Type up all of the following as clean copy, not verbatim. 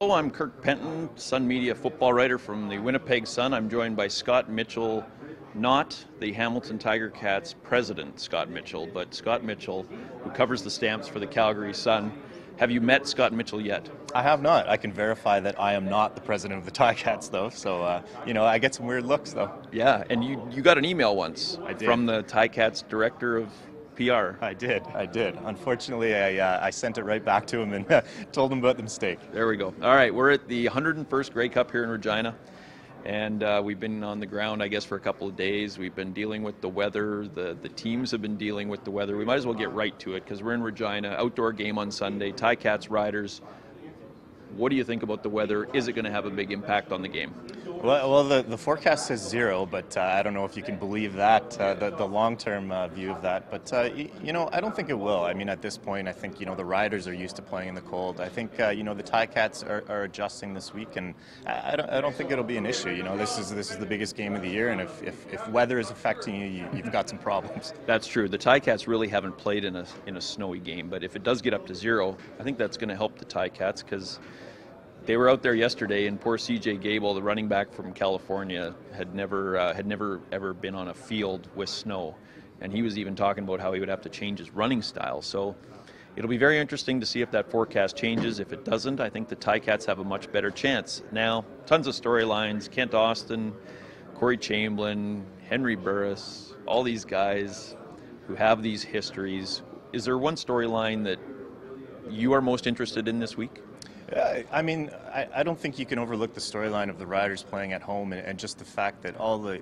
Hello, I'm Kirk Penton, Sun Media football writer from the Winnipeg Sun. I'm joined by Scott Mitchell, not the Hamilton Tiger Cats president, Scott Mitchell, but Scott Mitchell, who covers the Stamps for the Calgary Sun. Have you met Scott Mitchell yet? I have not. I can verify that I am not the president of the Ticats, though. So, I get some weird looks, though. Yeah, and you got an email once I did. from the Ticats director of PR. I did. Unfortunately, I sent it right back to him and told him about the mistake. There we go. All right, we're at the 101st Grey Cup here in Regina, and we've been on the ground, I guess, for a couple of days. We've been dealing with the weather. The teams have been dealing with the weather. We might as well get right to it because we're in Regina. Outdoor game on Sunday. Ticats Riders. What do you think about the weather? Is it going to have a big impact on the game? Well, the forecast says 0, but I don't know if you can believe that, the long-term view of that. But, I don't think it will. I mean, at this point, I think, the Riders are used to playing in the cold. I think, the Ticats are adjusting this week, and I don't think it'll be an issue. This is the biggest game of the year, and if weather is affecting you, you've got some problems. That's true. The Ticats really haven't played in a snowy game, but if it does get up to 0, I think that's going to help the Ticats because they were out there yesterday, and poor C.J. Gable, the running back from California, had never ever been on a field with snow, and he was even talking about how he would have to change his running style. So it'll be very interesting to see if that forecast changes. If it doesn't, I think the Ticats have a much better chance. Now, tons of storylines: Kent Austin, Corey Chamberlain, Henry Burris, all these guys who have these histories. Is there one storyline that you are most interested in this week? I don't think you can overlook the storyline of the Riders playing at home and just the fact that all the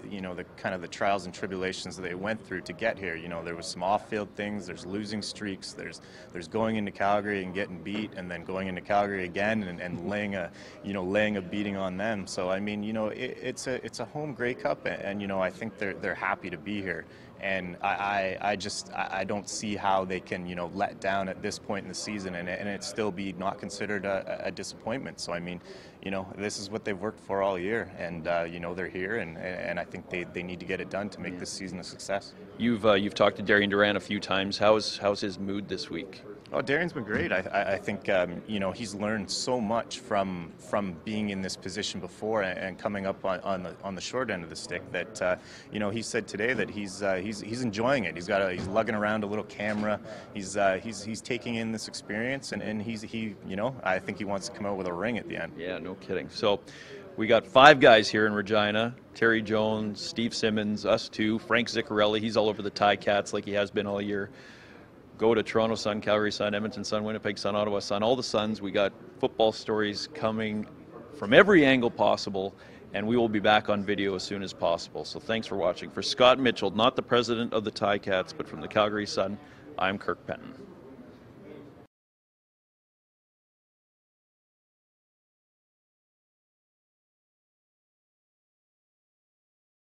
kind of the trials and tribulations that they went through to get here. There was some off-field things. There's losing streaks. There's going into Calgary and getting beat, and then going into Calgary again and laying a beating on them. So it's a home Grey Cup, and I think they're happy to be here. And I don't see how they can let down at this point in the season and it still be not considered a disappointment. So this is what they've worked for all year, and they're here, and I think they need to get it done to make this season a success. You've talked to Darian Duran a few times. How's his mood this week? Oh, Darian's been great. I think he's learned so much from being in this position before and coming up on the short end of the stick that he said today that he's enjoying it. He's lugging around a little camera. He's taking in this experience, and I think he wants to come out with a ring at the end. Yeah, no kidding. So we got 5 guys here in Regina: Terry Jones, Steve Simmons, us 2, Frank Ziccarelli. He's all over the Ticats like he has been all year. Go to Toronto Sun, Calgary Sun, Edmonton Sun, Winnipeg Sun, Ottawa Sun, all the Suns. We got football stories coming from every angle possible, and we will be back on video as soon as possible. So thanks for watching. For Scott Mitchell, not the president of the Ticats, but from the Calgary Sun, I'm Kirk Penton.